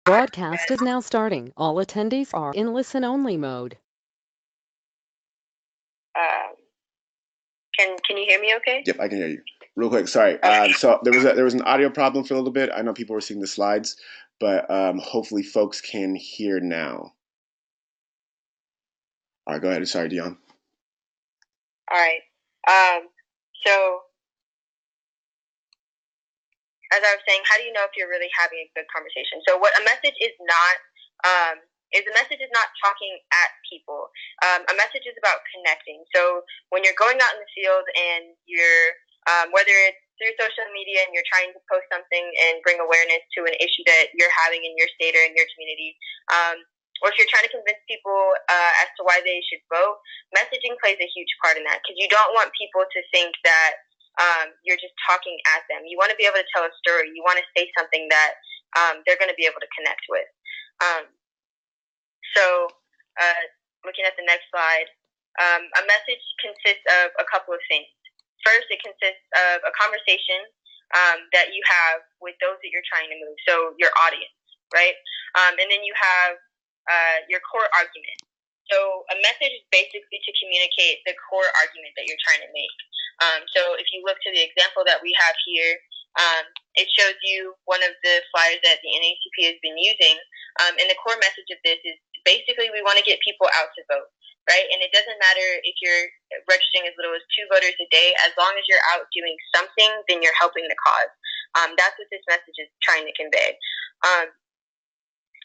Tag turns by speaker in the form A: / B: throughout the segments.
A: Broadcast is now starting. All attendees are in listen-only mode.
B: Can you hear me okay?
C: Yep, I can hear you. Real quick, sorry. So there was an audio problem for a little bit. I know people were seeing the slides, but hopefully folks can hear now. All right, go ahead. Sorry, Dion.
B: All right. So as I was saying, how do you know if you're really having a good conversation? So what a message is not talking at people. A message is about connecting. So when you're going out in the field and you're whether it's through social media and you're trying to post something and bring awareness to an issue that you're having in your state or in your community, or if you're trying to convince people as to why they should vote, messaging plays a huge part in that, because you don't want people to think that you're just talking at them. You want to be able to tell a story. You want to say something that they're going to be able to connect with. So looking at the next slide, a message consists of a couple of things. First, it consists of a conversation that you have with those that you're trying to move, so your audience, right? And then you have your core argument. So a message is basically to communicate the core argument that you're trying to make. So if you look to the example that we have here, it shows you one of the flyers that the NAACP has been using. And the core message of this is basically we want to get people out to vote, right? And it doesn't matter if you're registering as little as 2 voters a day. As long as you're out doing something, then you're helping the cause. That's what this message is trying to convey.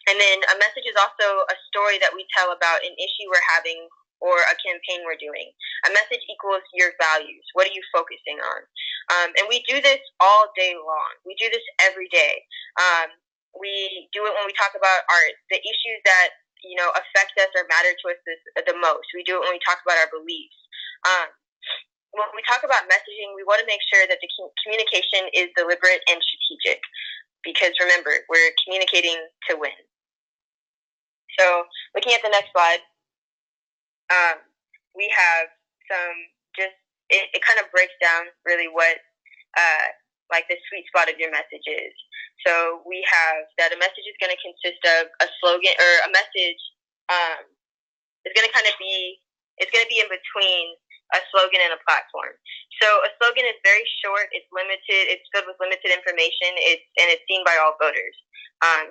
B: And then a message is also a story that we tell about an issue we're having or a campaign we're doing. A message equals your values. What are you focusing on? And we do this all day long. We do this every day. We do it when we talk about the issues that affect us or matter to us the most. We do it when we talk about our beliefs. When we talk about messaging, we want to make sure that the communication is deliberate and strategic, because remember, we're communicating to win. So looking at the next slide, we have some it kind of breaks down really what like the sweet spot of your message is. So we have that a message is going to consist of a slogan, or a message is going to it's going to be in between a slogan and a platform. So a slogan is very short, it's limited, it's filled with limited information, and it's seen by all voters,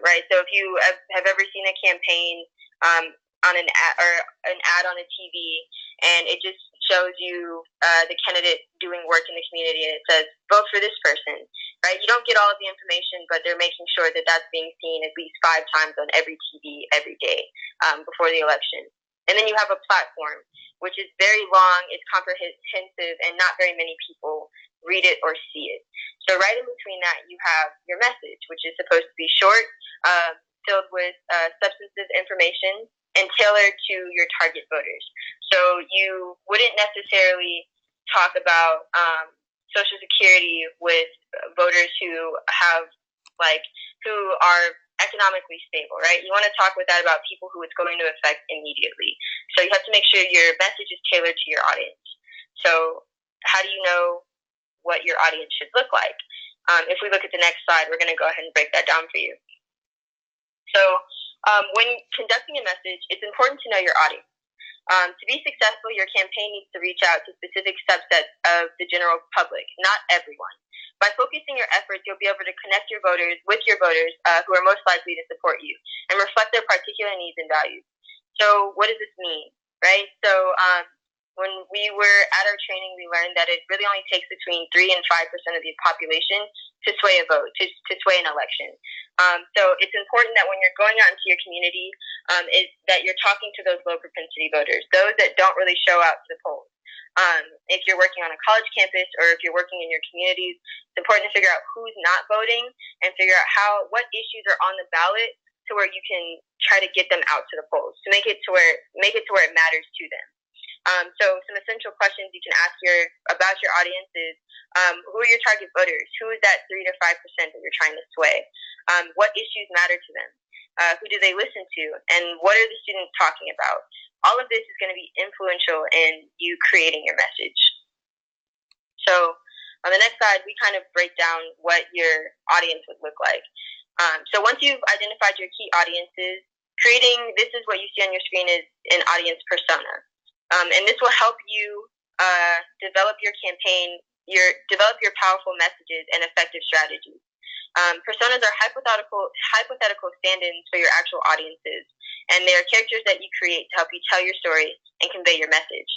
B: right? So if you have ever seen a campaign on an ad on a TV, and it just shows you the candidate doing work in the community, and it says, vote for this person, right? You don't get all of the information, but they're making sure that that's being seen at least 5 times on every TV every day before the election. And then you have a platform, which is very long, it's comprehensive, and not very many people read it or see it. So right in between that, you have your message, which is supposed to be short, filled with substantive information, and tailored to your target voters. So you wouldn't necessarily talk about Social Security with voters who are economically stable, right? You want to talk with that about people who it's going to affect immediately. So you have to make sure your message is tailored to your audience. So how do you know what your audience should look like? If we look at the next slide, we're going to go ahead and break that down for you. So when conducting a message, it's important to know your audience. To be successful, your campaign needs to reach out to specific subsets of the general public, not everyone. By focusing your efforts, you'll be able to connect your voters with your voters who are most likely to support you and reflect their particular needs and values. So what does this mean, right? So when we were at our training, we learned that it really only takes between 3 and 5% of the population to sway a vote, to sway an election. So it's important that when you're going out into your community, is that you're talking to those low propensity voters, those that don't really show out to the polls. If you're working on a college campus or if you're working in your communities, it's important to figure out who's not voting and figure out what issues are on the ballot to where you can try to get them out to the polls, to make it to where it matters to them. So some essential questions you can ask about your audience is, who are your target voters? Who is that 3 to 5% that you're trying to sway? What issues matter to them? Who do they listen to? And what are the students talking about? All of this is going to be influential in you creating your message. So on the next slide, we kind of break down what your audience would look like. So once you've identified your key audiences, this is what you see on your screen is an audience persona. And this will help you develop your campaign, develop your powerful messages and effective strategies. Personas are hypothetical stand-ins for your actual audiences, and they are characters that you create to help you tell your story and convey your message.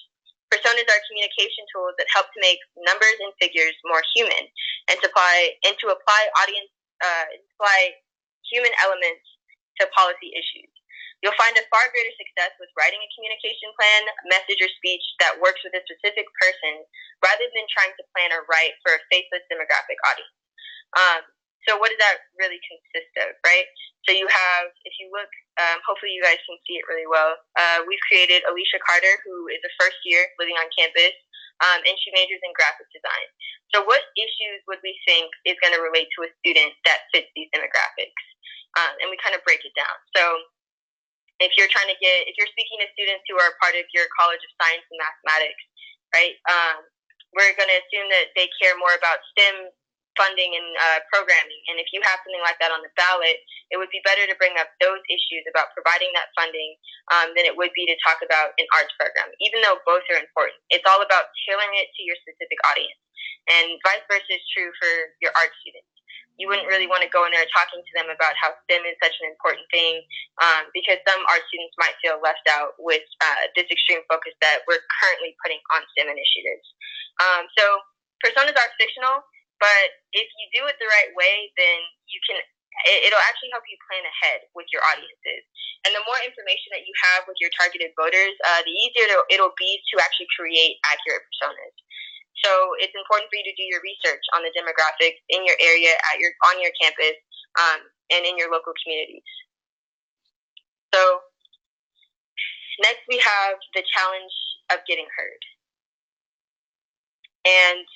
B: Personas are communication tools that help to make numbers and figures more human and to apply human elements to policy issues. You'll find a far greater success with writing a communication plan, message, or speech that works with a specific person rather than trying to plan or write for a faceless demographic audience. So what does that really consist of, right? So you have, if you look, hopefully you guys can see it really well. We've created Alicia Carter, who is a first year living on campus, and she majors in graphic design. So what issues would we think is going to relate to a student that fits these demographics? And we kind of break it down. So if you're speaking to students who are part of your College of Science and Mathematics, right, we're going to assume that they care more about STEM funding and programming. And if you have something like that on the ballot, it would be better to bring up those issues about providing that funding than it would be to talk about an arts program, even though both are important. It's all about tailoring it to your specific audience. And vice versa is true for your art students. You wouldn't really want to go in there talking to them about how STEM is such an important thing because some art students might feel left out with this extreme focus that we're currently putting on STEM initiatives. So personas are fictional, but if you do it the right way, then it'll actually help you plan ahead with your audiences. And the more information that you have with your targeted voters, the easier it'll be to actually create accurate personas. So it's important for you to do your research on the demographics in your area, on your campus, and in your local communities. So next we have the challenge of getting heard. And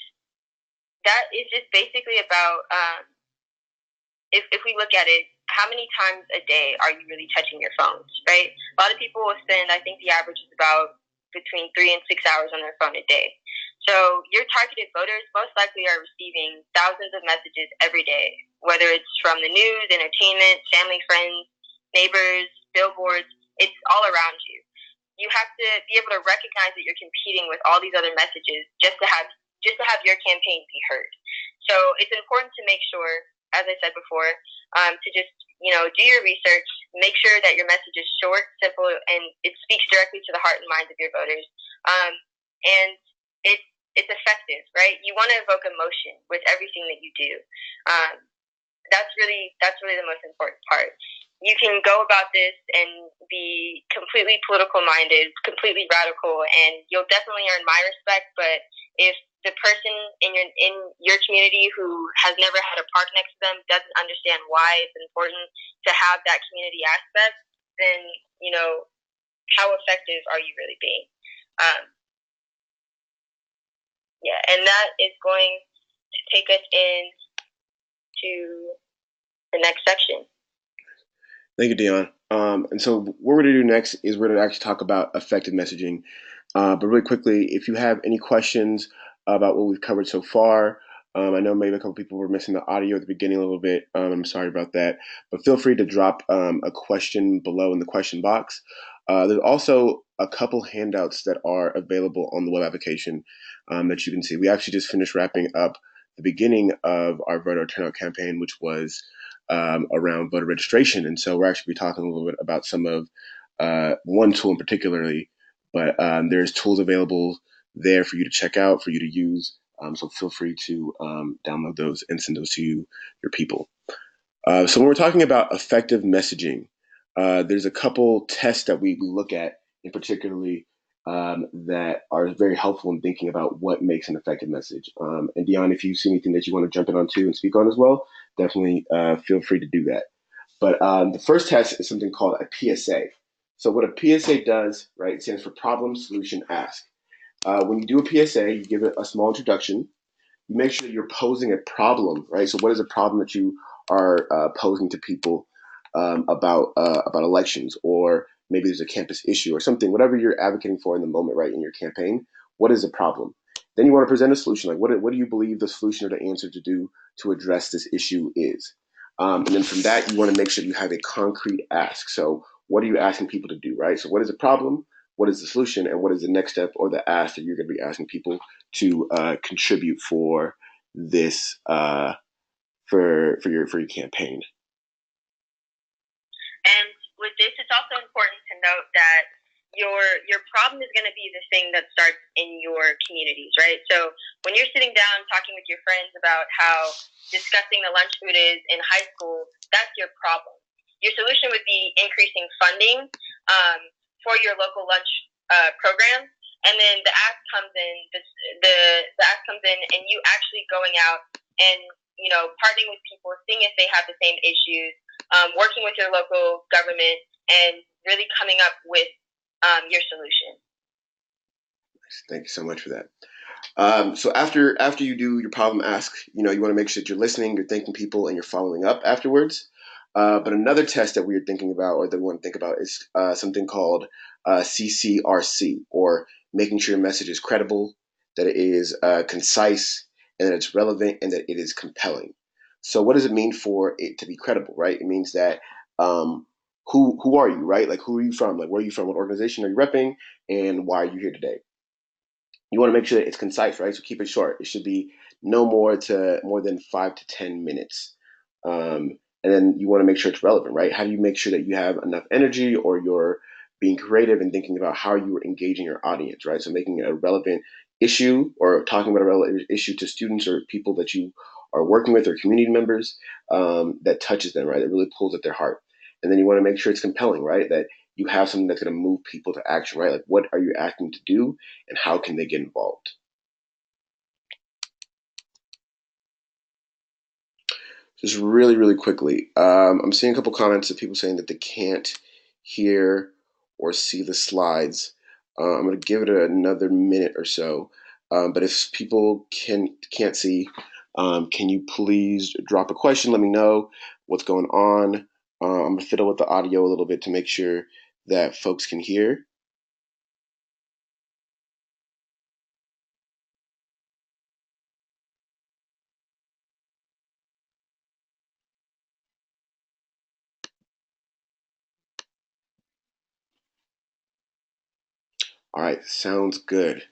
B: that is just basically about, if we look at it, how many times a day are you really touching your phones, right? A lot of people will spend, I think the average is about between 3 and 6 hours on their phone a day. So your targeted voters most likely are receiving thousands of messages every day, whether it's from the news, entertainment, family, friends, neighbors, billboards, it's all around you. You have to be able to recognize that you're competing with all these other messages just to have your campaign be heard. So it's important to make sure, as I said before, to just, do your research, make sure that your message is short, simple, and it speaks directly to the heart and minds of your voters. And it's effective, right? You want to evoke emotion with everything that you do. That's really the most important part. You can go about this and be completely political minded, completely radical, and you'll definitely earn my respect. But if the person in your community who has never had a park next to them doesn't understand why it's important to have that community aspect, then how effective are you really being? And that is going to take us into the next section.
C: Thank you, Dion. And so what we're going to do next is we're going to actually talk about effective messaging. But really quickly, if you have any questions about what we've covered so far, I know maybe a couple people were missing the audio at the beginning a little bit. I'm sorry about that. But feel free to drop a question below in the question box. There's also a couple handouts that are available on the web application that you can see. We actually just finished wrapping up the beginning of our voter turnout campaign, which was around voter registration. And so we're actually talking a little bit about some of one tool in particularly, but there's tools available there for you to check out, for you to use. So feel free to download those and send those to your people. So when we're talking about effective messaging, there's a couple tests that we look at in particularly that are very helpful in thinking about what makes an effective message. And Dion, if you see anything that you want to jump in on too and speak on as well, definitely feel free to do that. But the first test is something called a PSA. So what a PSA does, right, it stands for Problem, Solution, Ask. When you do a PSA, you give it a small introduction. You make sure that you're posing a problem, right? So what is a problem that you are posing to people about elections, or maybe there's a campus issue or something, whatever you're advocating for in the moment, right, in your campaign, what is the problem? Then you want to present a solution. Like what do you believe the solution or the answer to do to address this issue is? And then from that, you want to make sure you have a concrete ask. So what are you asking people to do, right? So what is the problem? What is the solution? And what is the next step or the ask that you're going to be asking people to contribute for this for your campaign?
B: And with this, it's also important to note that your problem is going to be the thing that starts in your communities, right? So when you're sitting down talking with your friends about how disgusting the lunch food is in high school, that's your problem. Your solution would be increasing funding for your local lunch program, and then the ask comes in. The ask comes in, and you actually going out and partnering with people, seeing if they have the same issues, working with your local government, and really coming up with your solution.
C: Thank you so much for that. So after you do your problem ask, you want to make sure that you're listening, you're thanking people, and you're following up afterwards. But another test that we are thinking about, or that we want to think about, is something called CCRC, or making sure your message is credible, that it is concise, and that it's relevant, and that it is compelling. So what does it mean for it to be credible, right? It means that who are you, right? Like, who are you from? Like, where are you from? What organization are you repping? And why are you here today? You want to make sure that it's concise, right? So keep it short. It should be no more than 5 to 10 minutes. And then you want to make sure it's relevant, right? How do you make sure that you have enough energy, or you're being creative and thinking about how you are engaging your audience, right? So making it a relevant issue, or talking about a relevant issue to students or people that you are working with, or community members, that touches them, right? That really pulls at their heart. And then you want to make sure it's compelling, right? That you have something that's going to move people to action, right? Like, what are you asking to do, and how can they get involved? Just really, really quickly, I'm seeing a couple comments of people saying that they can't hear or see the slides. I'm going to give it another minute or so. But if people can't see, can you please drop a question? Let me know what's going on. I'm going to fiddle with the audio a little bit to make sure that folks can hear. All right, sounds good.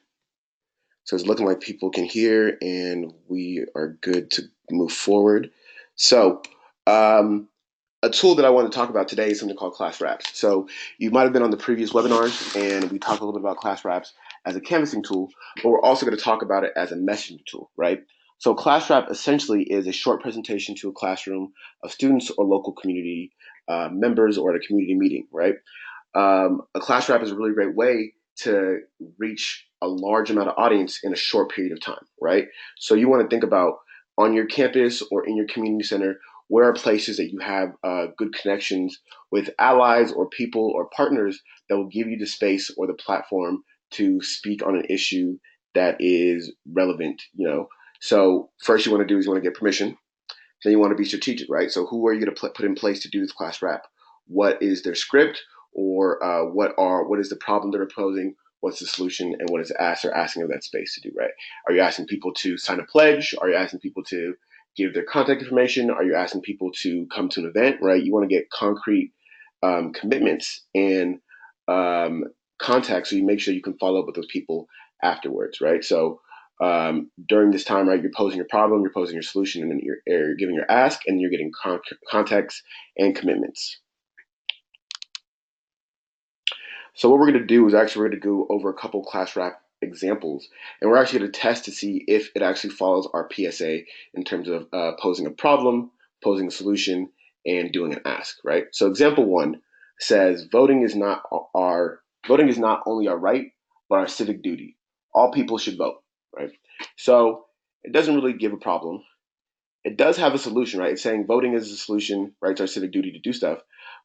C: So it's looking like people can hear, and we are good to move forward. So a tool that I want to talk about today is something called Class Wraps. So you might have been on the previous webinars, and we talked a little bit about Class Wraps as a canvassing tool, but we're also going to talk about it as a messaging tool, right? So Class Wrap essentially is a short presentation to a classroom of students or local community members, or at a community meeting, right? A class wrap is a really great way to reach a large amount of audience in a short period of time, right? So you want to think about, on your campus or in your community center, where are places that you have good connections with allies or people or partners that will give you the space or the platform to speak on an issue that is relevant, So first you want to do is you want to get permission. Then you want to be strategic, right? So who are you going to put in place to do this class wrap? What is their script, or what is the problem they're proposing? What's the solution, and what is the ask they're asking of that space to do, right? Are you asking people to sign a pledge? Are you asking people to give their contact information? Are you asking people to come to an event, right? You want to get concrete commitments and contacts, so you make sure you can follow up with those people afterwards, right? So during this time, right, you're posing your problem, you're posing your solution, and then you're giving your ask, and you're getting contacts and commitments. So what we're going to do is we're going to go over a couple class wrap examples, and we're actually going to test to see if it actually follows our PSA in terms of posing a problem, posing a solution, and doing an ask, right? So example 1 says, voting is not only our right, but our civic duty. All people should vote, right? So it doesn't really give a problem. It does have a solution, right? It's saying voting is a solution, right? It's our civic duty to do stuff,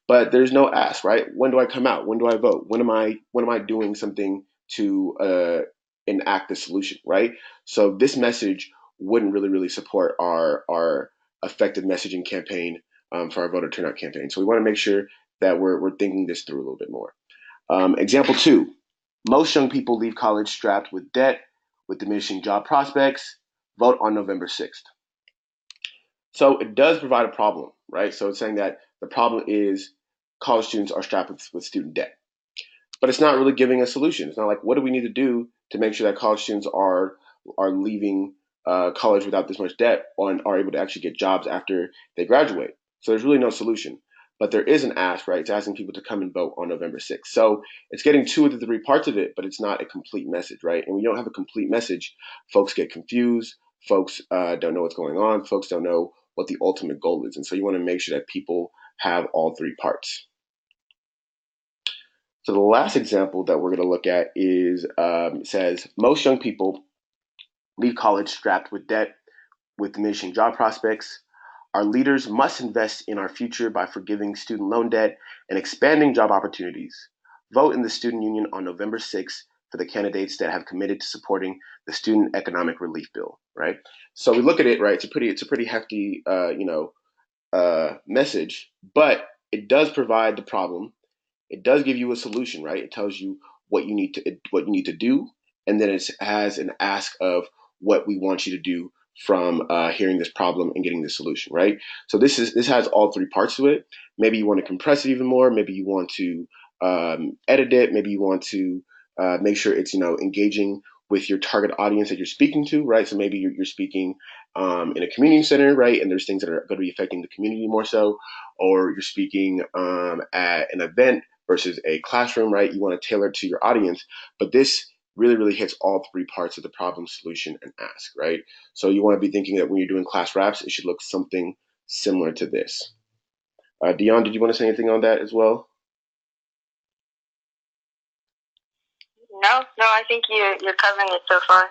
C: but there's no ask, right? When do I come out? When do I vote? When am I doing something to enact the solution, right? So this message wouldn't really support our effective messaging campaign for our voter turnout campaign. So we want to make sure that we're thinking this through a little bit more. Example 2: most young people leave college strapped with debt, with diminishing job prospects. Vote on November 6th. So it does provide a problem, right? So it's saying that the problem is college students are strapped with student debt. But it's not really giving a solution. It's not like, what do we need to do to make sure that college students are leaving college without this much debt and are able to actually get jobs after they graduate? So there's really no solution. But there is an ask, right? It's asking people to come and vote on November 6th. So it's getting two of the three parts of it, but it's not a complete message, right? And when you don't have a complete message, folks get confused. Folks don't know what's going on. Folks don't know what the ultimate goal is. And so you want to make sure that people have all three parts. So the last example that we're going to look at is says most young people leave college strapped with debt, with diminishing job prospects. Our leaders must invest in our future by forgiving student loan debt and expanding job opportunities. Vote in the Student Union on November 6th for the candidates that have committed to supporting the Student Economic Relief Bill. Right. So we look at it. Right. It's a pretty hefty message, but it does provide the problem. It does give you a solution, right? It tells you what you need to do, and then it has an ask of what we want you to do from hearing this problem and getting the solution, right? So this has all three parts to it. Maybe you want to compress it even more. Maybe you want to edit it. Maybe you want to make sure it's engaging with your target audience that you're speaking to, right? So maybe you're speaking in a community center, right? And there's things that are going to be affecting the community more so, or you're speaking at an event versus a classroom, right? You want to tailor it to your audience, but this really, really hits all three parts of the problem, solution, and ask, right? So you want to be thinking that when you're doing class raps, it should look something similar to this. Dion, did you want to say anything on that as well?
B: No, I think you're covering it so far.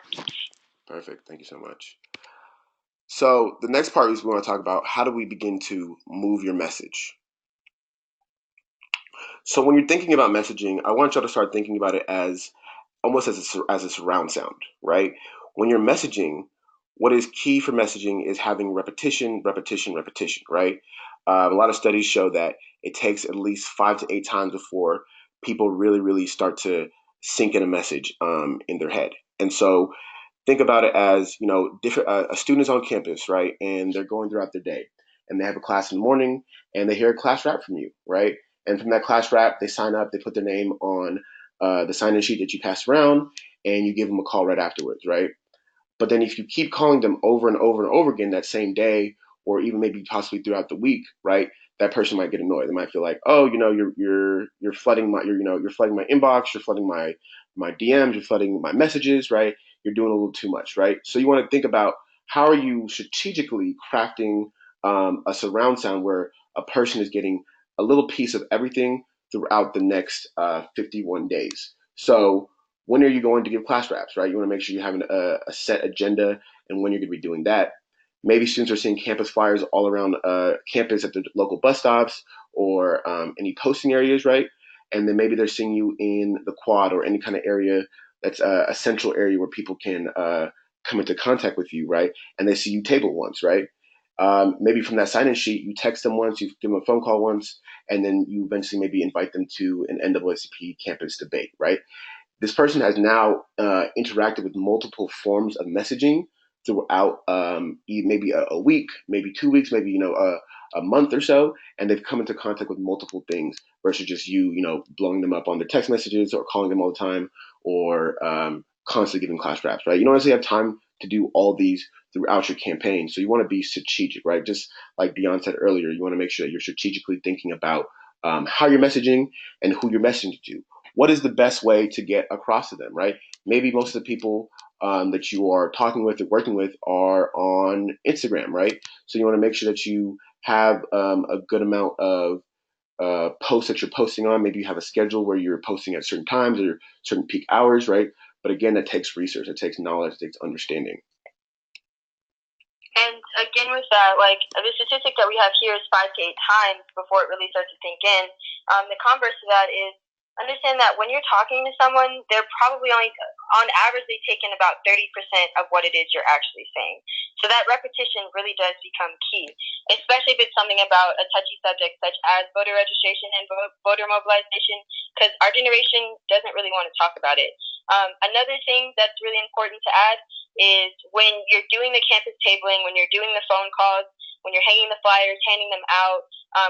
C: Perfect. Thank you so much. So the next part is we want to talk about how do we begin to move your message. So when you're thinking about messaging, I want y'all to start thinking about it as almost as a surround sound, right? When you're messaging, what is key for messaging is having repetition, repetition, repetition, right? A lot of studies show that it takes at least 5 to 8 times before people really, really start to sink in a message in their head. And so think about it as different. A student is on campus, right, and they're going throughout their day, and they have a class in the morning, and they hear a class rap from you, right? And from that class rap, they sign up, they put their name on the sign-in sheet that you pass around, and you give them a call right afterwards, right? But then if you keep calling them over and over and over again that same day, or even maybe possibly throughout the week, right? That person might get annoyed. They might feel like, oh, you're flooding my you're flooding my inbox, you're flooding my DMs, you're flooding my messages, right? You're doing a little too much, right? So you want to think about how are you strategically crafting a surround sound where a person is getting a little piece of everything throughout the next 51 days. So when are you going to give class raps, right? You want to make sure you're having a set agenda and when you're going to be doing that. Maybe students are seeing campus flyers all around campus at the local bus stops or any posting areas, right? And then maybe they're seeing you in the quad or any kind of area that's a central area where people can come into contact with you, right? And they see you table once, right? Maybe from that sign-in sheet, you text them once, you give them a phone call once, and then you eventually maybe invite them to an NAACP campus debate, right? This person has now interacted with multiple forms of messaging throughout maybe a week, maybe 2 weeks, maybe a month or so, and they've come into contact with multiple things versus just blowing them up on their text messages or calling them all the time or constantly giving class raps, right? You don't necessarily have time to do all these throughout your campaign, so you want to be strategic, right? Just like Dion said earlier, you want to make sure that you're strategically thinking about how you're messaging and who you're messaging to. What is the best way to get across to them, right? Maybe most of the people that you are talking with or working with are on Instagram, right? So you want to make sure that you have a good amount of posts that you're posting on. Maybe you have a schedule where you're posting at certain times or certain peak hours, right? But again, that takes research, it takes knowledge, it takes understanding.
B: And again, with that, like the statistic that we have here is 5 to 8 times before it really starts to sink in. The converse to that is understand that when you're talking to someone, they're probably only, on average, they take in about 30% of what it is you're actually saying. So that repetition really does become key, especially if it's something about a touchy subject such as voter registration and voter mobilization, because our generation doesn't really want to talk about it. Another thing that's really important to add is when you're doing the campus tabling, when you're doing the phone calls, when you're hanging the flyers, handing them out,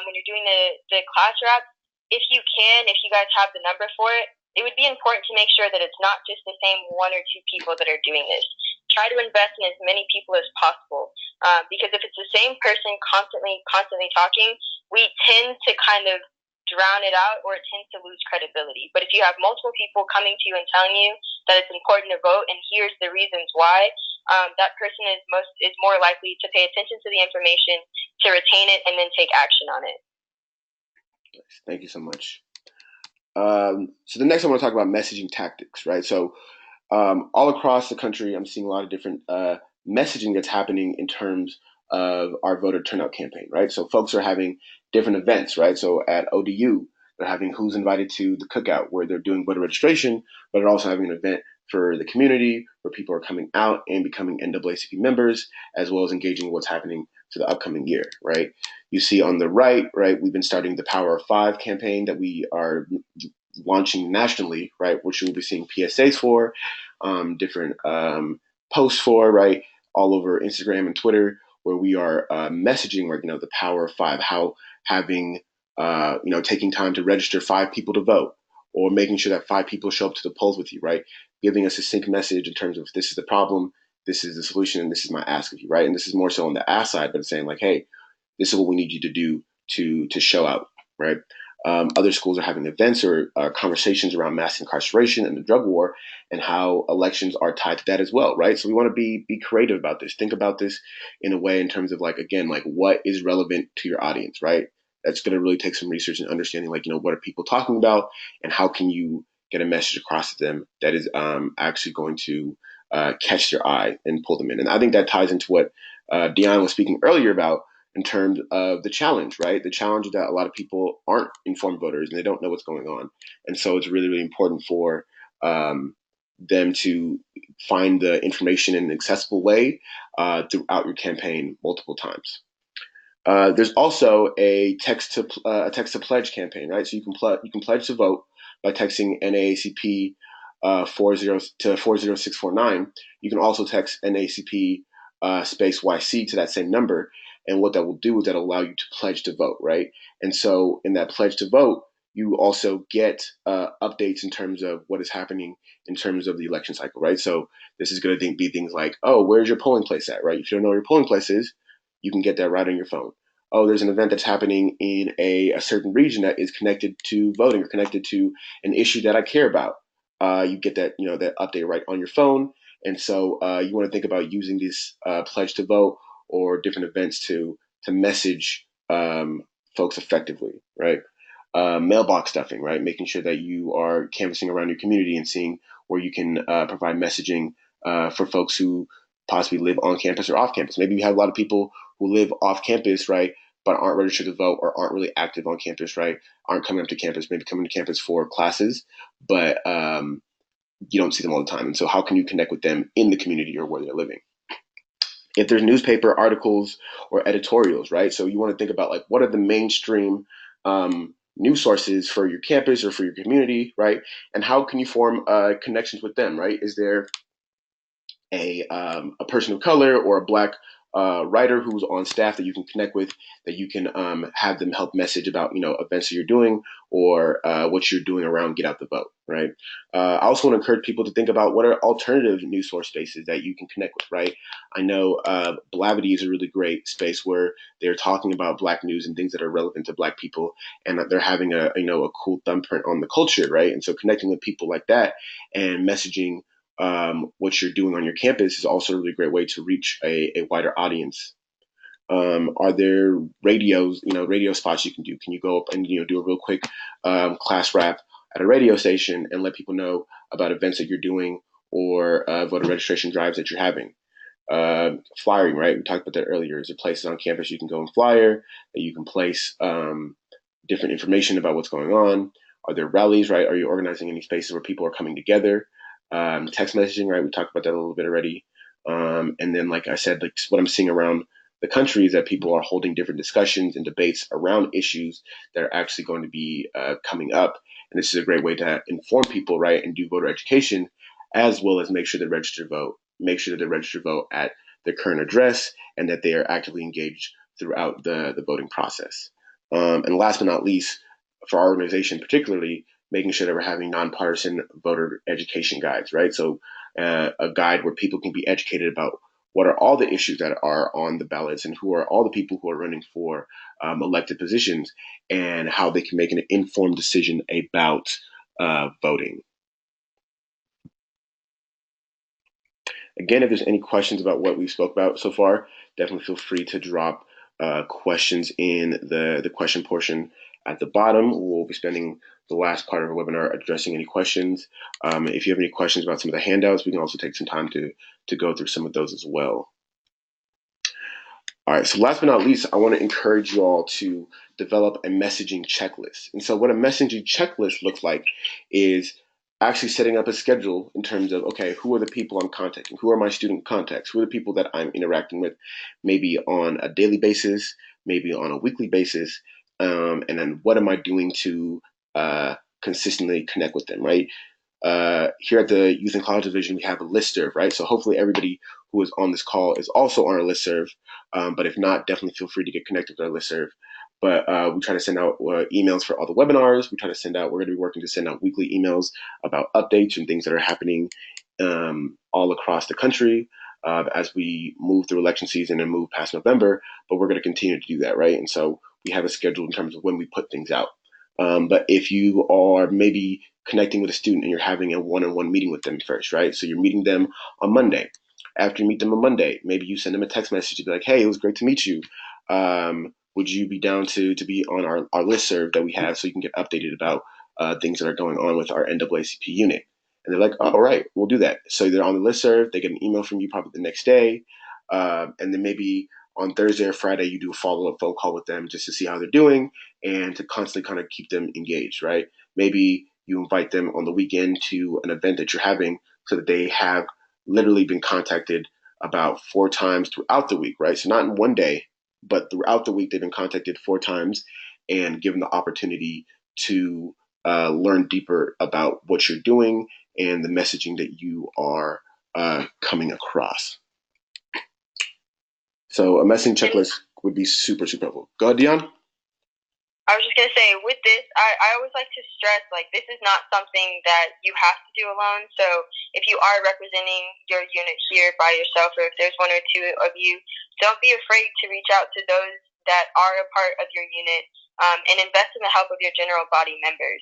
B: when you're doing the class wrap, if you guys have the number for it, it would be important to make sure that it's not just the same one or two people that are doing this. Try to invest in as many people as possible, because if it's the same person constantly talking, we tend to kind of drown it out, or it tends to lose credibility. But if you have multiple people coming to you and telling you that it's important to vote and here's the reasons why, that person is more likely to pay attention to the information, to retain it, and then take action on it.
C: Thank you so much. So the next I want to talk about messaging tactics, right? So all across the country, I'm seeing a lot of different messaging that's happening in terms of our voter turnout campaign, right? So folks are having different events, right? So at ODU, they're having Who's Invited to the Cookout, where they're doing voter registration, but they're also having an event for the community where people are coming out and becoming NAACP members, as well as engaging with what's happening to the upcoming year, right? You see on the right, we've been starting the Power of Five campaign that we are launching nationally, right, which you'll be seeing PSAs for, different posts for, right, all over Instagram and Twitter, where we are messaging, like, the Power of Five, how having, taking time to register 5 people to vote, or making sure that 5 people show up to the polls with you, right, giving us a sync message in terms of this is the problem, this is the solution, and this is my ask of you, right, and this is more so on the ask side, but it's saying like, hey, this is what we need you to do to show out, right? Other schools are having events or conversations around mass incarceration and the drug war, and how elections are tied to that as well, right? So we want to be creative about this. Think about this in a way in terms of what is relevant to your audience, right? That's going to really take some research and understanding, what are people talking about, and how can you get a message across to them that is actually going to catch their eye and pull them in. And I think that ties into what Dion was speaking earlier about, in terms of the challenge, right? The challenge is that a lot of people aren't informed voters and they don't know what's going on. And so it's really, really important for them to find the information in an accessible way throughout your campaign multiple times. There's also a text to pledge campaign, right? So you can pledge to vote by texting NAACP 40 to 40649. You can also text NAACP space YC to that same number. And what that will do is that'll allow you to pledge to vote, right? And so in that pledge to vote, you also get updates in terms of what is happening in terms of the election cycle, right? So this is going to be things like, oh, where's your polling place at, right? If you don't know where your polling place is, you can get that right on your phone. Oh, there's an event that's happening in a certain region that is connected to voting or connected to an issue that I care about. You get that, that update right on your phone. And so you want to think about using this pledge to vote or different events to message folks effectively, right? Mailbox stuffing, right? Making sure that you are canvassing around your community and seeing where you can provide messaging for folks who possibly live on campus or off campus. Maybe you have a lot of people who live off campus, right, but aren't registered to vote or aren't really active on campus, right? Aren't coming up to campus, maybe coming to campus for classes, but you don't see them all the time. And so how can you connect with them in the community or where they're living? If there's newspaper articles or editorials, right? So you want to think about what are the mainstream news sources for your campus or for your community, right? And how can you form connections with them, right? Is there a person of color or a Black writer who's on staff that you can connect with, that you can have them help message about, events that you're doing or what you're doing around Get Out the Vote, right? I also want to encourage people to think about what are alternative news source spaces that you can connect with, right? I know Blavity is a really great space where they're talking about Black news and things that are relevant to Black people, and that they're having a cool thumbprint on the culture, right? And so connecting with people like that and messaging what you're doing on your campus is also a really great way to reach a wider audience. Are there radio spots you can do? Can you go up and do a real quick class wrap at a radio station and let people know about events that you're doing or voter registration drives that you're having? Flyering, right? We talked about that earlier. Is there places on campus you can go and flyer, that you can place different information about what's going on? Are there rallies, right? Are you organizing any spaces where people are coming together? Text messaging, right? We talked about that a little bit already. And then, like I said, what I'm seeing around the country is that people are holding different discussions and debates around issues that are actually going to be coming up. And this is a great way to inform people, right? And do voter education, as well as make sure they register vote at their current address, and that they are actively engaged throughout the voting process. And last but not least, for our organization particularly, making sure that we're having nonpartisan voter education guides, right? So a guide where people can be educated about what are all the issues that are on the ballots and who are all the people who are running for elected positions and how they can make an informed decision about voting. Again, if there's any questions about what we spoke about so far, definitely feel free to drop questions in the question portion at the bottom. We'll be spending the last part of our webinar addressing any questions. If you have any questions about some of the handouts, we can also take some time to go through some of those as well. All right, so last but not least, I want to encourage you all to develop a messaging checklist. And so what a messaging checklist looks like is actually setting up a schedule in terms of, okay, who are the people I'm contacting? Who are my student contacts? Who are the people that I'm interacting with, maybe on a daily basis, maybe on a weekly basis, and then what am I doing to consistently connect with them, right? Here at the Youth and College Division, we have a listserv, right? So hopefully everybody who is on this call is also on our listserv. But if not, definitely feel free to get connected with our listserv. But we try to send out emails for all the webinars. We're going to be working to send out weekly emails about updates and things that are happening all across the country as we move through election season and move past November. But we're going to continue to do that, right? And so we have a schedule in terms of when we put things out. But if you are maybe connecting with a student and you're having a one-on-one meeting with them first, right? So you're meeting them on Monday. After you meet them on Monday, maybe you send them a text message to be like, hey, it was great to meet you. Would you be down to be on our listserv that we have so you can get updated about things that are going on with our NAACP unit? And they're like, oh, all right, we'll do that. So they're on the listserv. They get an email from you probably the next day. And then maybe on Thursday or Friday, you do a follow-up phone call with them just to see how they're doing and to constantly kind of keep them engaged, right? Maybe you invite them on the weekend to an event that you're having so that they have literally been contacted about 4 times throughout the week, right? So not in one day, but throughout the week, they've been contacted 4 times and given the opportunity to learn deeper about what you're doing and the messaging that you are coming across. So a messaging checklist would be super, super helpful. Go ahead, Dion.
B: I was just going to say, with this, I always like to stress, like, this is not something that you have to do alone. So if you are representing your unit here by yourself, or if there's 1 or 2 of you, don't be afraid to reach out to those that are a part of your unit and invest in the help of your general body members.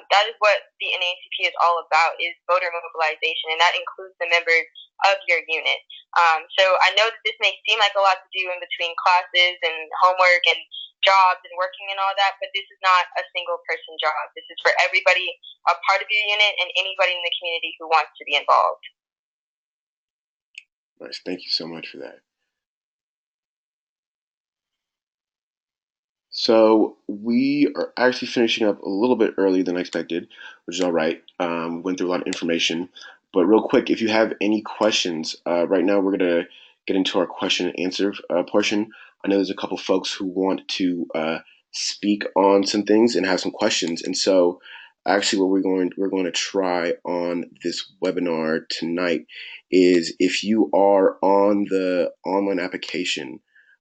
B: That is what the NAACP is all about, is voter mobilization, and that includes the members of your unit. So I know that this may seem like a lot to do in between classes and homework and jobs and working and all that, but this is not a single person job. This is for everybody a part of your unit and anybody in the community who wants to be involved.
C: Nice. Thank you so much for that. So we are actually finishing up a little bit earlier than I expected, which is all right. We went through a lot of information, but real quick, if you have any questions, right now we're going to get into our question and answer portion. I know there's a couple folks who want to speak on some things and have some questions, and so actually what we're going to try on this webinar tonight is, if you are on the online application,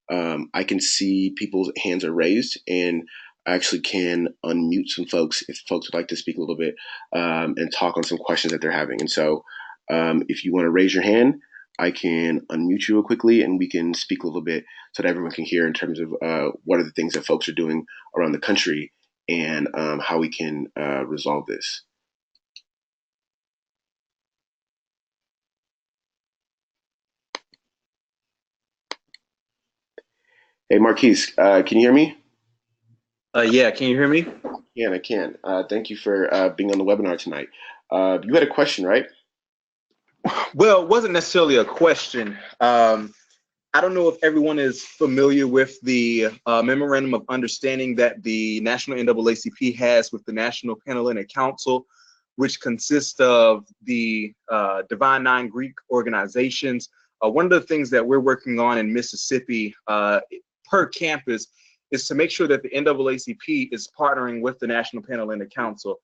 C: I can see people's hands are raised, and I actually can unmute some folks if folks would like to speak a little bit and talk on some questions that they're having. And so if you want to raise your hand, I can unmute you real quickly and we can speak a little bit so that everyone can hear in terms of what are the things that folks are doing around the country and how we can resolve this. Hey, Marquise, can you hear me?
D: Yeah, can you hear me?
C: Yeah, I can. Thank you for being on the webinar tonight. You had a question, right?
D: Well, it wasn't necessarily a question. I don't know if everyone is familiar with the Memorandum of Understanding that the National NAACP has with the National Panhellenic Council, which consists of the Divine Nine Greek organizations. One of the things that we're working on in Mississippi per campus is to make sure that the NAACP is partnering with the National Panhellenic Council.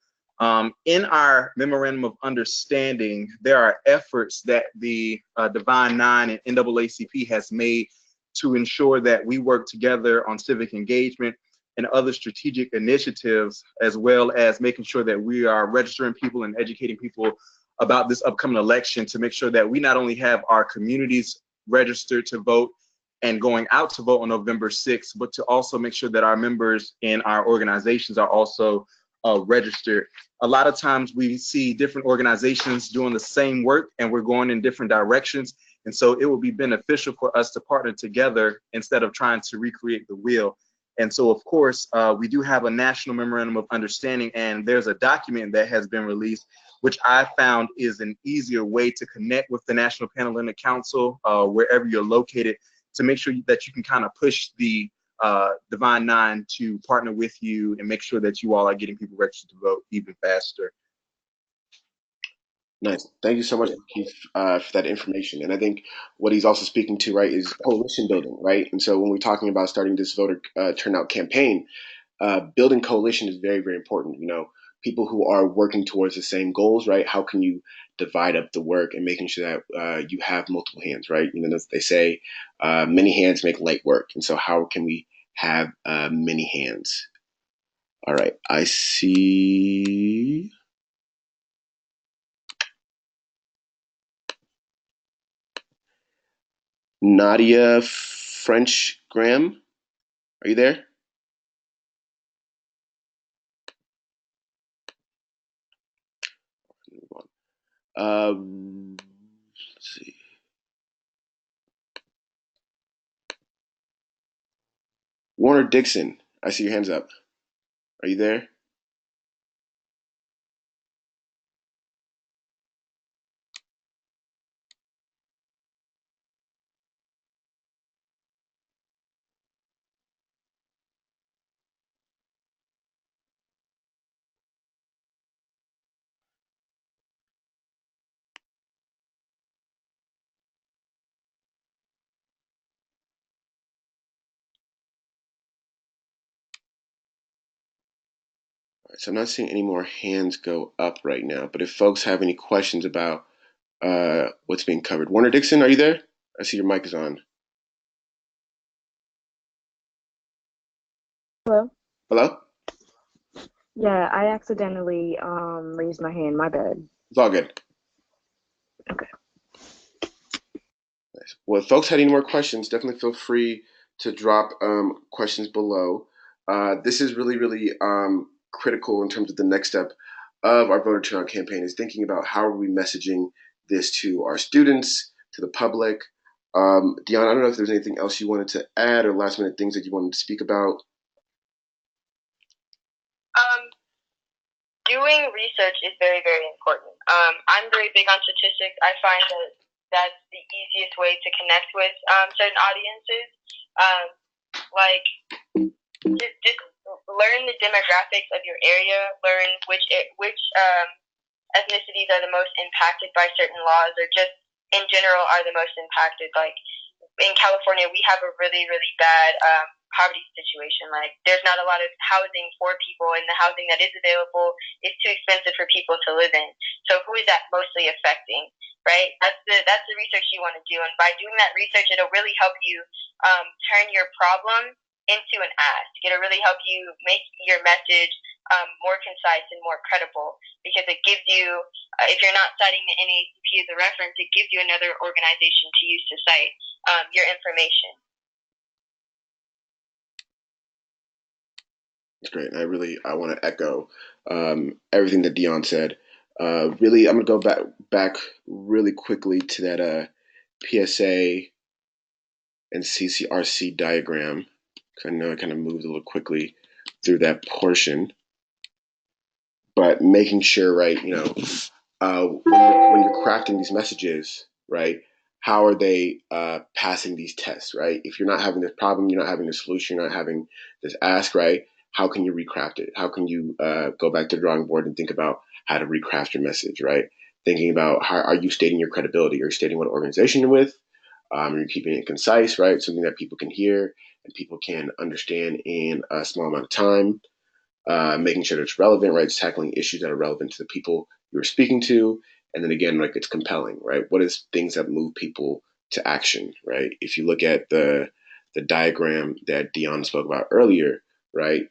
D: In our Memorandum of Understanding, there are efforts that the Divine Nine and NAACP has made to ensure that we work together on civic engagement and other strategic initiatives, as well as making sure that we are registering people and educating people about this upcoming election to make sure that we not only have our communities registered to vote and going out to vote on November 6th, but to also make sure that our members in our organizations are also registered. A lot of times we see different organizations doing the same work and we're going in different directions. And so it will be beneficial for us to partner together instead of trying to recreate the wheel. And so, of course, we do have a national memorandum of understanding, and there's a document that has been released, which I found is an easier way to connect with the National Panhellenic Council, wherever you're located, to make sure that you can kind of push the Divine Nine to partner with you and make sure that you all are getting people registered to vote even faster.
C: Nice. Thank you so much, Keith, for that information. And I think what he's also speaking to, right, is coalition building, right? And so when we're talking about starting this voter turnout campaign, building coalition is very, very important. You know, people who are working towards the same goals, right? How can you divide up the work and making sure that you have multiple hands, right? You know, as they say, many hands make light work. And so how can we have many hands? All right. I see. Nadia French Graham, are you there? Let's see. Warner Dixon, I see your hands up. Are you there? So I'm not seeing any more hands go up right now, but if folks have any questions about what's being covered. Warner Dixon, are you there? I see your mic is on.
E: Hello?
C: Hello?
E: Yeah, I accidentally raised my hand. My bad.
C: It's all good.
E: Okay.
C: Nice. Well, if folks had any more questions, definitely feel free to drop questions below. This is really, really critical in terms of the next step of our voter turnout campaign is thinking about how are we messaging this to our students, to the public. Dion, I don't know if there's anything else you wanted to add or last minute things that you wanted to speak about.
B: Doing research is very, very important. I'm very big on statistics. I find that that's the easiest way to connect with certain audiences. Just learn the demographics of your area. Learn which ethnicities are the most impacted by certain laws, or just in general are the most impacted. Like in California, we have a really, really bad poverty situation. Like there's not a lot of housing for people, and the housing that is available is too expensive for people to live in. So who is that mostly affecting, right? That's the research you want to do, and by doing that research, it'll really help you turn your problem into an ask. It'll really help you make your message more concise and more credible, because it gives you, if you're not citing the NAACP as a reference, it gives you another organization to use to cite your information.
C: That's great. And I want to echo everything that Dion said. Really, I'm going to go back really quickly to that PSA and CCRC diagram, because I know I kind of moved a little quickly through that portion. But making sure, right, you know, when you're crafting these messages, right, how are they passing these tests, right? If you're not having this problem, you're not having this solution, you're not having this ask, right? How can you recraft it? How can you go back to the drawing board and think about how to recraft your message, right? Thinking about how are you stating your credibility? Are you stating what organization you're with? Are you keeping it concise, right? Something that people can hear and people can understand in a small amount of time. Making sure that it's relevant, right? It's tackling issues that are relevant to the people you're speaking to. And then again, like it's compelling, right? What is things that move people to action, right? If you look at the the diagram that Dion spoke about earlier, right?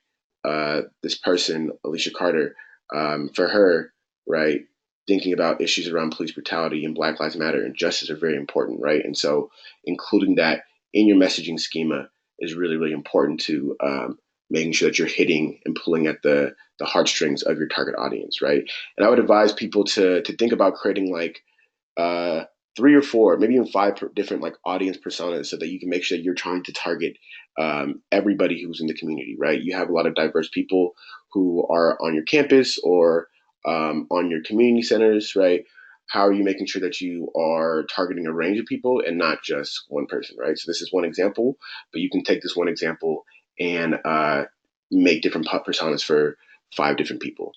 C: This person, Alicia Carter, for her, right, thinking about issues around police brutality and Black Lives Matter and justice are very important, right? And so including that in your messaging schema is really, really important to making sure that you're hitting and pulling at the heartstrings of your target audience, right? And I would advise people to think about creating like uh, 3 or 4, maybe even 5 different like audience personas, so that you can make sure that you're trying to target everybody who's in the community, right? You have a lot of diverse people who are on your campus or on your community centers, right? How are you making sure that you are targeting a range of people and not just one person, right? So this is one example, but you can take this one example and make different personas for 5 different people.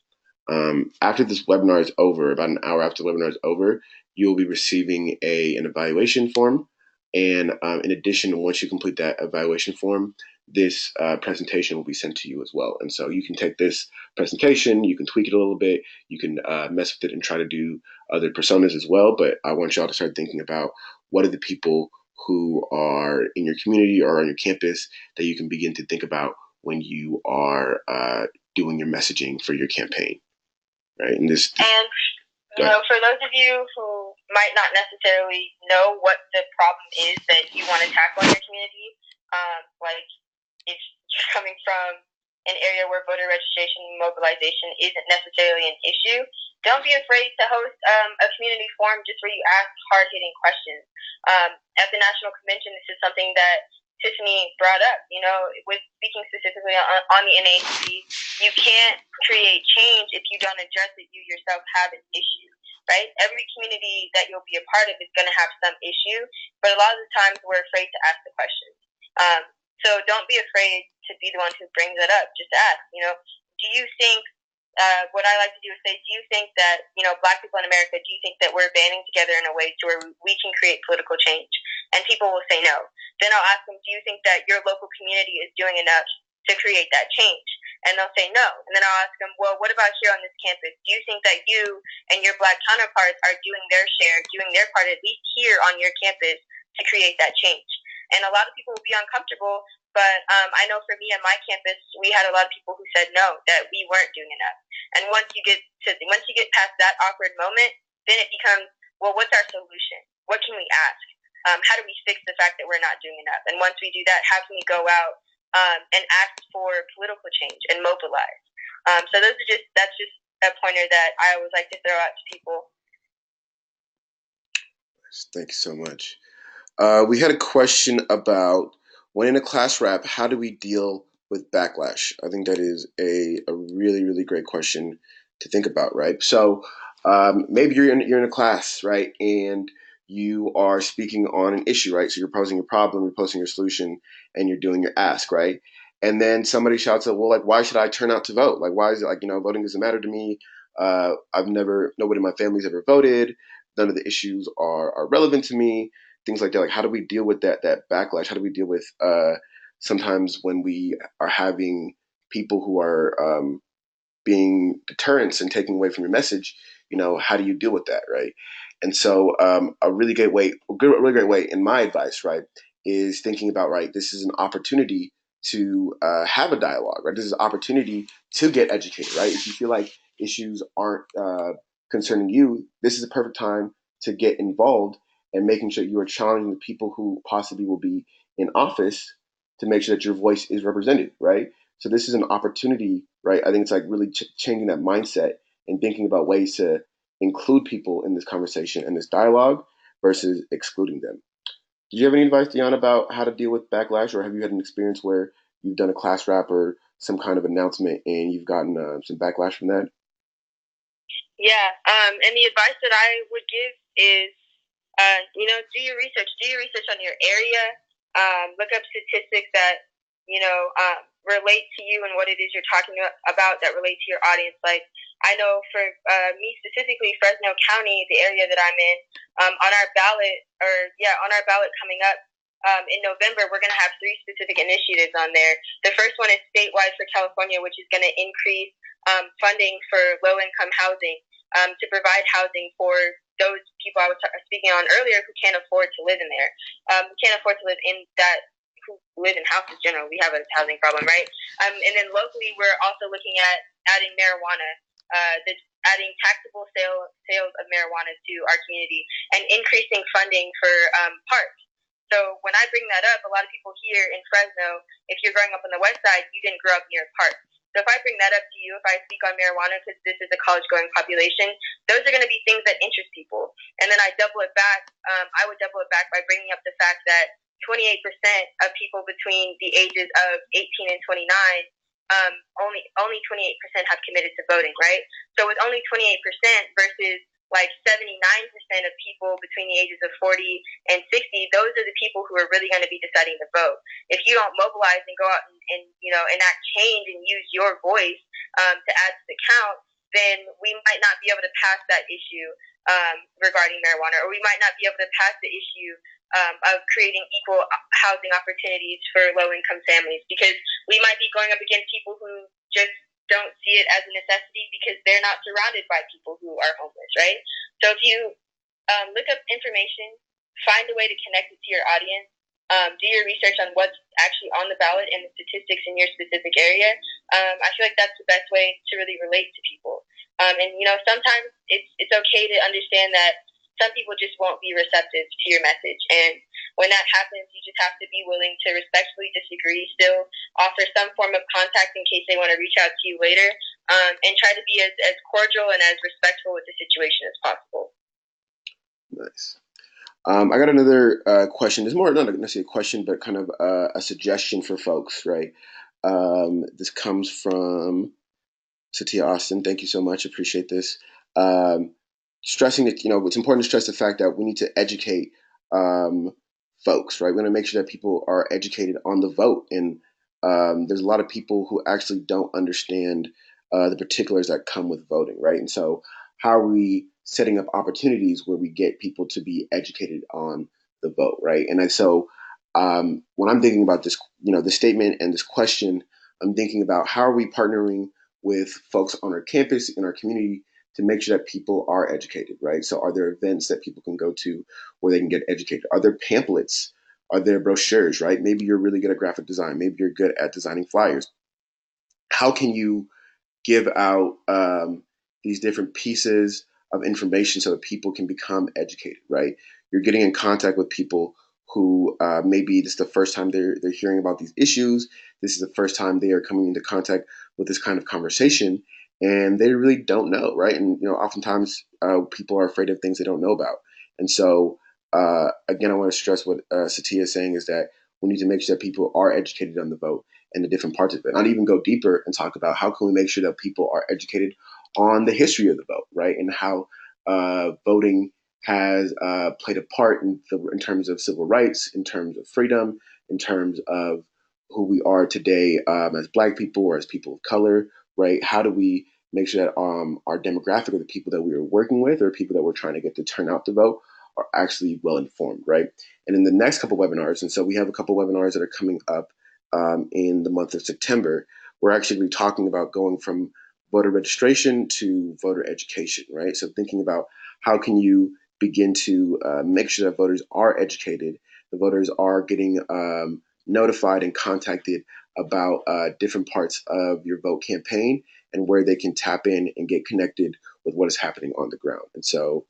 C: After this webinar is over, about an hour after the webinar is over, you'll be receiving an evaluation form. And in addition, once you complete that evaluation form, this presentation will be sent to you as well. And so you can take this presentation, you can tweak it a little bit, you can mess with it and try to do other personas as well. But I want y'all to start thinking about what are the people who are in your community or on your campus that you can begin to think about when you are doing your messaging for your campaign, right? And
B: for those of you who might not necessarily know what the problem is that you want to tackle in your community, like if you're coming from an area where voter registration and mobilization isn't necessarily an issue, don't be afraid to host a community forum just where you ask hard-hitting questions. At the National Convention, this is something that Tiffany brought up, with speaking specifically on the NAACP, you can't create change if you don't address that you yourself have an issue, right? Every community that you'll be a part of is going to have some issue, but a lot of the times we're afraid to ask the questions. So don't be afraid to be the one who brings it up. Just ask, do you think, what I like to do is say, do you think that, Black people in America, do you think that we're banding together in a way to where we can create political change? And people will say no. Then I'll ask them, do you think that your local community is doing enough to create that change? And they'll say no. And then I'll ask them, well, what about here on this campus? Do you think that you and your Black counterparts are doing their share, doing their part, at least here on your campus, to create that change? And a lot of people will be uncomfortable, but I know for me on my campus, we had a lot of people who said no, that we weren't doing enough. And once you get past that awkward moment, then it becomes, well, what's our solution? What can we ask? How do we fix the fact that we're not doing enough? And once we do that, how can we go out and ask for political change and mobilize? So that's just a pointer that I always like to throw out to people.
C: Thank you so much. We had a question about, when in a class rap, how do we deal with backlash? I think that is a really, really great question to think about, right? So maybe you're in a class, right, and you are speaking on an issue, right? So you're posing a problem, you're posing your solution, and you're doing your ask, right? And then somebody shouts out, well, like, why should I turn out to vote? Like, why is it, like, voting doesn't matter to me. Nobody in my family's ever voted. None of the issues are relevant to me. Things like that. Like, how do we deal with that backlash? How do we deal with sometimes when we are having people who are being deterrents and taking away from your message? How do you deal with that, right? And so a really great way, in my advice, right, is thinking about, right, this is an opportunity to have a dialogue, right? This is an opportunity to get educated, right? If you feel like issues aren't concerning you, this is a perfect time to get involved and making sure you are challenging the people who possibly will be in office to make sure that your voice is represented, right? So this is an opportunity, right? I think it's like really changing that mindset and thinking about ways to include people in this conversation and this dialogue versus excluding them. Did you have any advice, Dion, about how to deal with backlash, or have you had an experience where you've done a class rap or some kind of announcement and you've gotten some backlash from that?
B: Yeah, and the advice that I would give is, do your research. Do your research on your area. Look up statistics that, relate to you and what it is you're talking about that relate to your audience. Like, I know for me specifically, Fresno County, the area that I'm in, on our ballot coming up in November, we're going to have 3 specific initiatives on there. The first one is statewide for California, which is going to increase funding for low-income housing to provide housing for those people I was speaking on earlier who can't afford to live in there, who can't afford to live in that, who live in houses generally. We have a housing problem, right? And then locally, we're also looking at adding marijuana, adding taxable sales of marijuana to our community, and increasing funding for parks. So when I bring that up, a lot of people here in Fresno, if you're growing up on the west side, you didn't grow up near a park. So if I bring that up to you, if I speak on marijuana, because this is a college-going population, those are going to be things that interest people. And then I double it back. I would double it back by bringing up the fact that 28% of people between the ages of 18 and 29, only 28% have committed to voting, right? So with only 28% versus like 79% of people between the ages of 40 and 60, those are the people who are really going to be deciding to vote. If you don't mobilize and go out and enact change and use your voice to add to the count, then we might not be able to pass that issue regarding marijuana, or we might not be able to pass the issue of creating equal housing opportunities for low-income families, because we might be going up against people who just don't see it as a necessity because they're not surrounded by people who are homeless, right? So if you look up information, find a way to connect it to your audience, do your research on what's actually on the ballot and the statistics in your specific area, I feel like that's the best way to really relate to people. And, sometimes it's okay to understand that some people just won't be receptive to your message. And when that happens, you just have to be willing to respectfully disagree, still offer some form of contact in case they want to reach out to you later, and try to be as cordial and as respectful with the situation as possible.
C: Nice. I got another question. It's more not necessarily a question, but kind of a suggestion for folks, right? This comes from Satya Austin. Thank you so much. Appreciate this. Stressing that, it's important to stress the fact that we need to educate folks, right? We want to make sure that people are educated on the vote. And there's a lot of people who actually don't understand the particulars that come with voting, right? And so how are we setting up opportunities where we get people to be educated on the vote, right? And so when I'm thinking about this, this statement and this question, I'm thinking about how are we partnering with folks on our campus, in our community, to make sure that people are educated, right? So are there events that people can go to where they can get educated? Are there pamphlets? Are there brochures, right? Maybe you're really good at graphic design. Maybe you're good at designing flyers. How can you give out these different pieces of information so that people can become educated, right? You're getting in contact with people who maybe this is the first time they're hearing about these issues. This is the first time they are coming into contact with this kind of conversation, and they really don't know, right? And oftentimes people are afraid of things they don't know about. And so again, I want to stress what Satya is saying is that we need to make sure that people are educated on the vote and the different parts of it. I'd even go deeper and talk about how can we make sure that people are educated on the history of the vote, right? And how voting has played a part in terms of civil rights, in terms of freedom, in terms of who we are today as Black people or as people of color, right? How do we make sure that our demographic or the people that we are working with or people that we're trying to get to turn out to vote are actually well informed, right? And in the next couple webinars, and so we have a couple webinars that are coming up in the month of September, we're actually talking about going from voter registration to voter education, right? So thinking about how can you begin to make sure that voters are educated, the voters are getting notified and contacted about different parts of your vote campaign and where they can tap in and get connected with what is happening on the ground. And so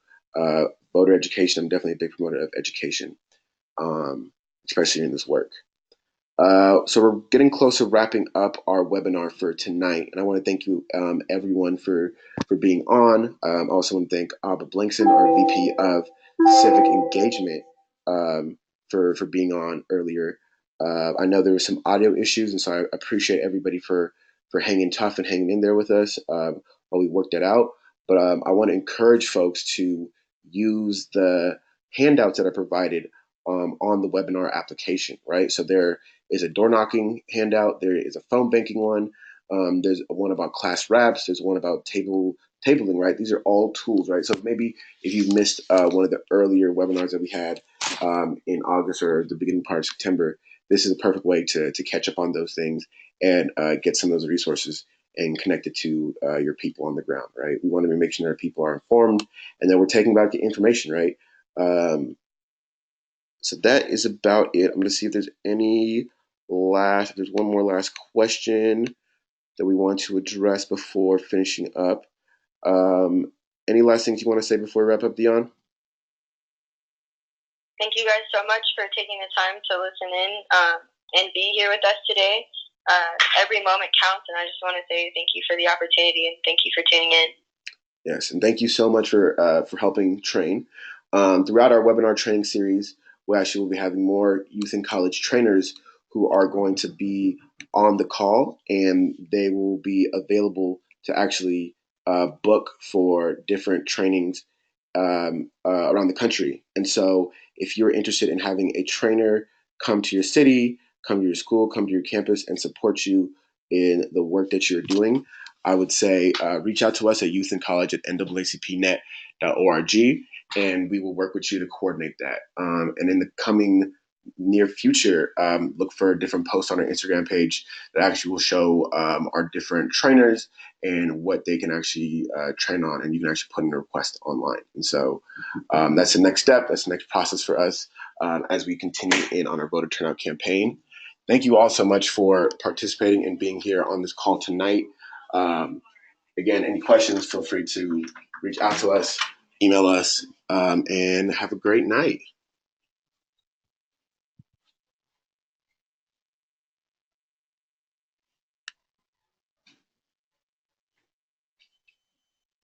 C: voter education, I'm definitely a big promoter of education, especially in this work. So we're getting close to wrapping up our webinar for tonight, and I want to thank you, everyone, for being on. I also want to thank Abba Blinkson, our VP of Civic Engagement, for being on earlier. I know there were some audio issues, and so I appreciate everybody for hanging tough and hanging in there with us while we worked that out. But I want to encourage folks to use the handouts that are provided on the webinar application, right? So there is a door knocking handout. There is a phone banking one. There's one about class wraps. There's one about tabling, right? These are all tools, right? So maybe if you missed one of the earlier webinars that we had in August or the beginning part of September, this is a perfect way to catch up on those things and get some of those resources and connect it to your people on the ground, right? We want to make sure that people are informed and that we're taking back the information, right? So that is about it. I'm going to see if there's there's one more last question that we want to address before finishing up. Any last things you want to say before we wrap up, Dion?
B: Thank you guys so much for taking the time to listen in and be here with us today. Every moment counts, and I just want to say thank you for the opportunity and thank you for tuning in.
C: Yes, and thank you so much for helping train. Throughout our webinar training series, we actually will be having more youth and college trainers who are going to be on the call, and they will be available to actually book for different trainings around the country. And so if you're interested in having a trainer come to your city, come to your school, come to your campus, and support you in the work that you're doing, I would say reach out to us at youthandcollege@naacpnet.org, and we will work with you to coordinate that. And in the coming near future, look for different posts on our Instagram page that actually will show our different trainers and what they can actually train on, and you can actually put in a request online. And so that's the next step. That's the next process for us as we continue in on our voter turnout campaign. Thank you all so much for participating and being here on this call tonight. Again, any questions, feel free to reach out to us, email us, and have a great night.